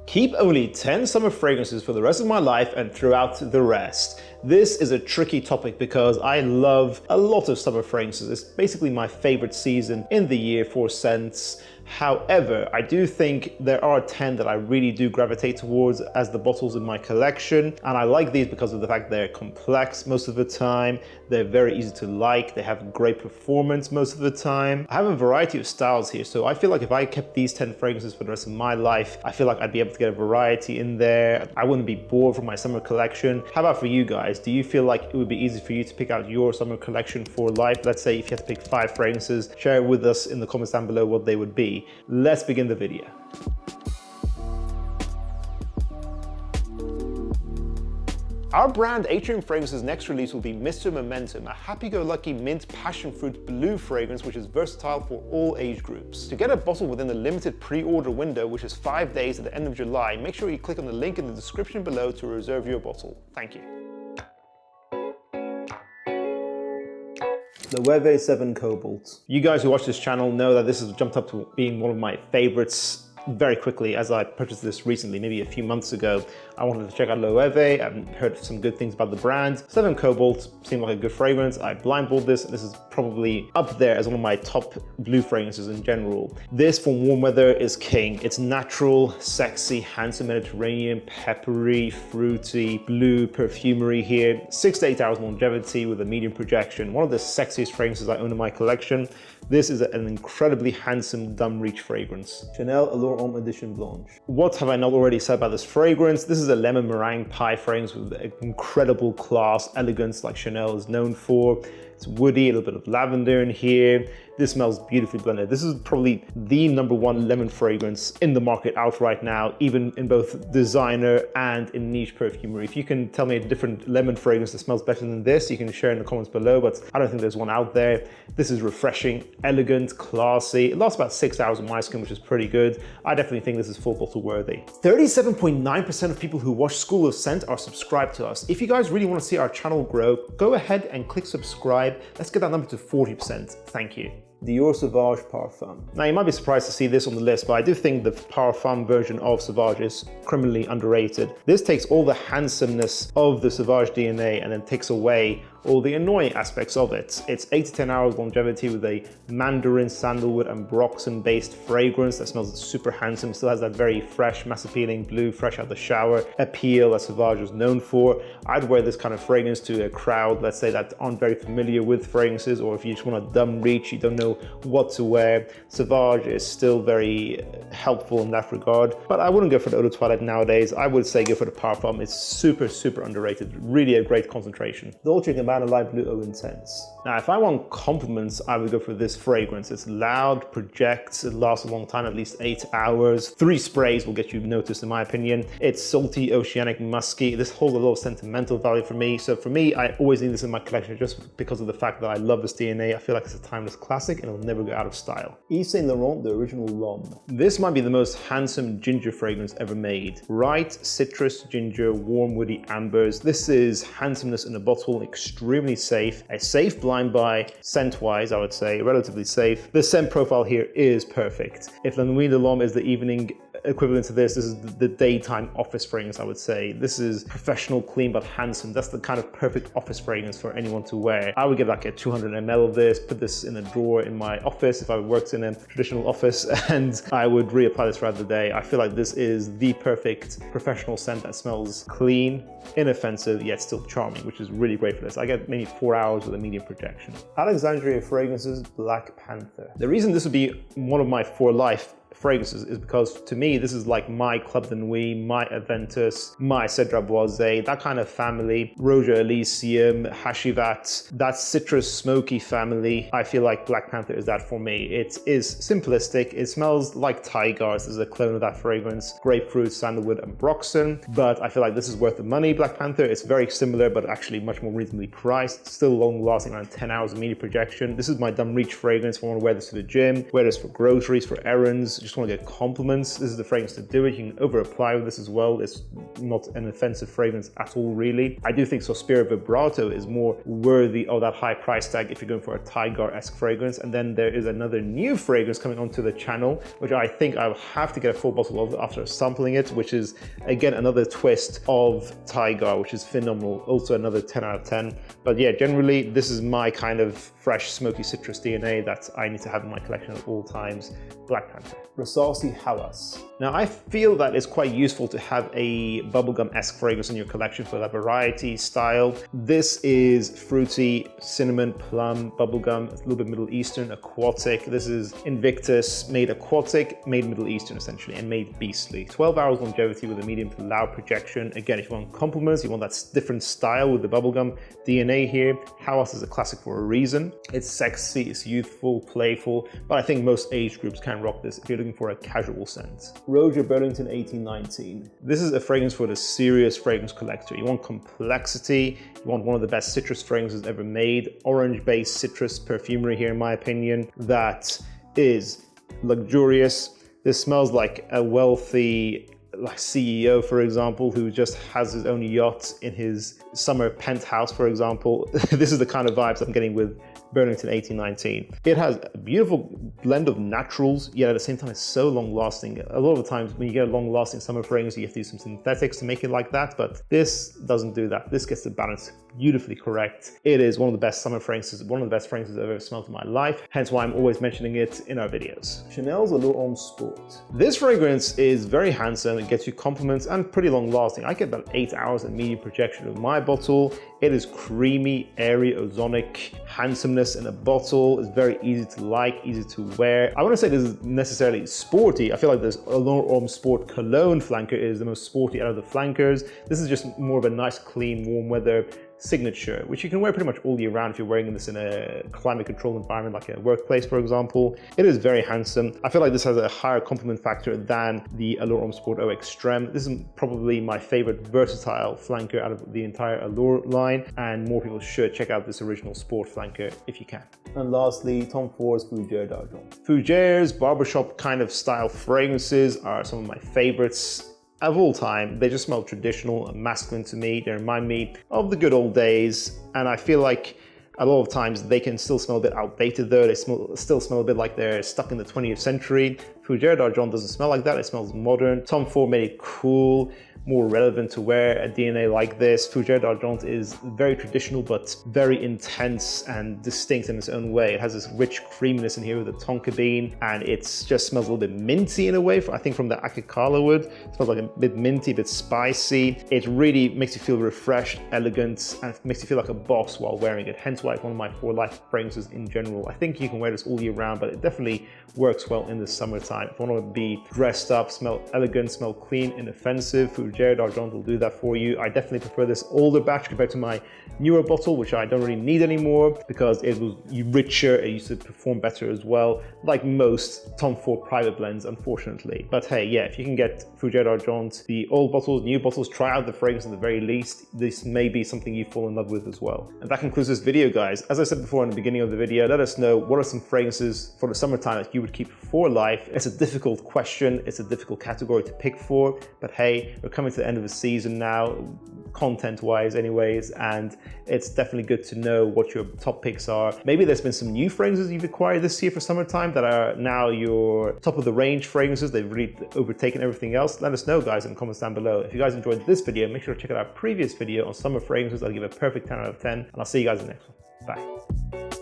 Keep only 10 summer fragrances for the rest of my life and throw out the rest. This is a tricky topic because I love a lot of summer fragrances. It's basically my favorite season in the year for scents. However, I do think there are 10 that I really do gravitate towards as the bottles in my collection. And I like these because of the fact they're complex most of the time. They're very easy to like. They have great performance most of the time. I have a variety of styles here, so I feel like if I kept these 10 fragrances for the rest of my life, I feel like I'd be able to get a variety in there. I wouldn't be bored from my summer collection. How about for you guys? Do you feel like it would be easy for you to pick out your summer collection for life? Let's say if you had to pick 5 fragrances, share it with us in the comments down below what they would be. Let's begin the video. Our brand Atrium Fragrance's next release will be Mr. Momentum, a happy-go-lucky mint passion fruit blue fragrance which is versatile for all age groups. To get a bottle within the limited pre-order window, which is 5 days at the end of July, make sure you click on the link in the description below to reserve your bottle. Thank you. Loewe 7 Cobalt. You guys who watch this channel know that this has jumped up to being one of my favorites very quickly as I purchased this recently, maybe a few months ago. I wanted to check out Loewe. I've heard some good things about the brand. 7 Cobalt seemed like a good fragrance. I blindballed this. This is probably up there as one of my top blue fragrances in general. This for warm weather is king. It's natural, sexy, handsome Mediterranean, peppery, fruity, blue perfumery here. 6 to 8 hours longevity with a medium projection. One of the sexiest fragrances I own in my collection. This is an incredibly handsome dumb reach fragrance. Chanel Allure Homme Edition Blanche. What have I not already said about this fragrance? This is a lemon meringue pie fragrance with incredible class, elegance like Chanel is known for. It's woody, a little bit of lavender in here. This smells beautifully blended. This is probably the #1 lemon fragrance in the market out right now, even in both designer and in niche perfumery. If you can tell me a different lemon fragrance that smells better than this, you can share in the comments below, but I don't think there's one out there. This is refreshing, elegant, classy. It lasts about 6 hours on my skin, which is pretty good. I definitely think this is full bottle worthy. 37.9% of people who watch School of Scent are subscribed to us. If you guys really want to see our channel grow, go ahead and click subscribe. Let's get that number to 40%. Thank you. Dior Sauvage Parfum. Now you might be surprised to see this on the list, but I do think the Parfum version of Sauvage is criminally underrated. This takes all the handsomeness of the Sauvage DNA and then takes away all the annoying aspects of it. It's 8 to 10 hours longevity with a mandarin, sandalwood and broxen based fragrance that smells super handsome, still has that very fresh, mass appealing blue, fresh out the shower appeal that Sauvage is known for. I'd wear this kind of fragrance to a crowd, let's say, that aren't very familiar with fragrances, or if you just want a dumb reach, you don't know what to wear. Sauvage is still very helpful in that regard, but I wouldn't go for the Eau de Toilette nowadays. I would say go for the Parfum. It's super underrated, really a great concentration. Dolce&Gabbana Light Blue Eau Intense. Now, if I want compliments, I would go for this fragrance. It's loud, projects, it lasts a long time, at least 8 hours. 3 sprays will get you noticed, in my opinion. It's salty, oceanic, musky. This holds a lot of sentimental value for me. So for me, I always need this in my collection just because of the fact that I love this DNA. I feel like it's a timeless classic and it'll never go out of style. Yves Saint Laurent, the original L'Homme. This might be the most handsome ginger fragrance ever made. Bright, citrus, ginger, warm, woody ambers. This is handsomeness in a bottle, extremely safe. A safe blind buy, scent-wise, I would say, relatively safe. The scent profile here is perfect. If La Nuit de l'Homme is the evening equivalent to this is the daytime office fragrance, I would say. This is professional, clean, but handsome. That's the kind of perfect office fragrance for anyone to wear. I would get like a 200 ml of this, put this in a drawer in my office if I worked in a traditional office, and I would reapply this throughout the day. I feel like this is the perfect professional scent that smells clean, inoffensive, yet still charming, which is really great for this. I get maybe 4 hours with a medium projection. Alexandria Fragrances Black Panther. The reason this would be one of my for life fragrances is because to me this is like my Club de Nuit, my Aventus, my Cedra Boise, that kind of family. Roja, Elysium, Hacivat, that citrus smoky family. I feel like Black Panther is that for me. It is simplistic, it smells like Tygar. This is a clone of that fragrance, grapefruit, sandalwood and broxen, but I feel like this is worth the money. Black Panther, it's very similar but actually much more reasonably priced, still long lasting, around 10 hours of media projection. This is my dumb reach fragrance. If I want to wear this to the gym, wear this for groceries, for errands, just want to get compliments, this is the fragrance to do it. You can over apply with this as well. It's not an offensive fragrance at all, really. I do think Sospira Vibrato is more worthy of that high price tag if you're going for a Tygar-esque fragrance. And then there is another new fragrance coming onto the channel, which I think I'll have to get a full bottle of after sampling it, which is again another twist of Tygar, which is phenomenal. Also another 10 out of 10. But yeah, generally this is my kind of fresh smoky citrus DNA that I need to have in my collection at all times. Black Panther. Rasasi Hawas. Now I feel that it's quite useful to have a bubblegum-esque fragrance in your collection for that variety style. This is fruity, cinnamon, plum, bubblegum, a little bit Middle Eastern, aquatic. This is Invictus, made aquatic, made Middle Eastern essentially, and made beastly. 12 hours longevity with a medium to loud projection. Again, if you want compliments, you want that different style with the bubblegum DNA here, Hawas is a classic for a reason. It's sexy, it's youthful, playful, but I think most age groups can rock this if you're looking for a casual scent. Roja Burlington 1819. This is a fragrance for the serious fragrance collector. You want complexity, you want one of the best citrus fragrances ever made, orange-based citrus perfumery here in my opinion, that is luxurious. This smells like a wealthy CEO, for example, who just has his own yacht in his summer penthouse, for example. This is the kind of vibes I'm getting with Burlington 1819. It has a beautiful blend of naturals, yet at the same time it's so long lasting. A lot of the times when you get a long lasting summer fragrance, you have to use some synthetics to make it like that, but this doesn't do that. This gets the balance beautifully correct. It is one of the best summer fragrances, one of the best fragrances I've ever smelled in my life, hence why I'm always mentioning it in our videos. Chanel's Allure Sport. This fragrance is very handsome, it gets you compliments and pretty long lasting. I get about 8 hours of medium projection with my bottle. It is creamy, airy, ozonic handsomeness in a bottle. It's very easy to like, easy to wear. I wouldn't say this is necessarily sporty. I feel like this Allure Sport Cologne flanker is the most sporty out of the flankers. This is just more of a nice, clean, warm weather signature, which you can wear pretty much all year round if you're wearing this in a climate controlled environment like a workplace, for example. It is very handsome. I feel like this has a higher compliment factor than the Allure Sport Eau Extreme. This is probably my favorite versatile flanker out of the entire Allure line, and more people should check out this original sport flanker if you can. And lastly, Tom Ford's Fougère d'Argent. Fougère's barbershop kind of style fragrances are some of my favorites of all time. They just smell traditional and masculine to me. They remind me of the good old days, and I feel like a lot of times they can still smell a bit outdated though. They still smell a bit like they're stuck in the 20th century. Fougère d'Argent doesn't smell like that. It smells modern. Tom Ford made it cool, more relevant to wear a DNA like this. Fougère d'Argent is very traditional but very intense and distinct in its own way. It has this rich creaminess in here with the tonka bean, and it just smells a little bit minty in a way, I think from the Akikala wood. It smells like a bit minty, a bit spicy. It really makes you feel refreshed, elegant, and it makes you feel like a boss while wearing it. Hence why it's one of my for life fragrances in general. I think you can wear this all year round, but it definitely works well in the summertime. If you want to be dressed up, smell elegant, smell clean, inoffensive, Fougère d'Argent will do that for you. I definitely prefer this older batch compared to my newer bottle, which I don't really need anymore because it was richer, it used to perform better as well, like most Tom Ford private blends, unfortunately. But hey, yeah, if you can get Fougère d'Argent, the old bottles, new bottles, try out the fragrance at the very least. This may be something you fall in love with as well. And that concludes this video, guys. As I said before in the beginning of the video, let us know what are some fragrances for the summertime that you would keep for life. It's a difficult question, it's a difficult category to pick for, but hey, we're coming to the end of the season now, content-wise anyways, and it's definitely good to know what your top picks are. Maybe there's been some new fragrances you've acquired this year for summertime that are now your top of the range fragrances. They've really overtaken everything else. Let us know, guys, in the comments down below. If you guys enjoyed this video, make sure to check out our previous video on summer fragrances. I'll give a perfect 10 out of 10, and I'll see you guys in the next one. Bye.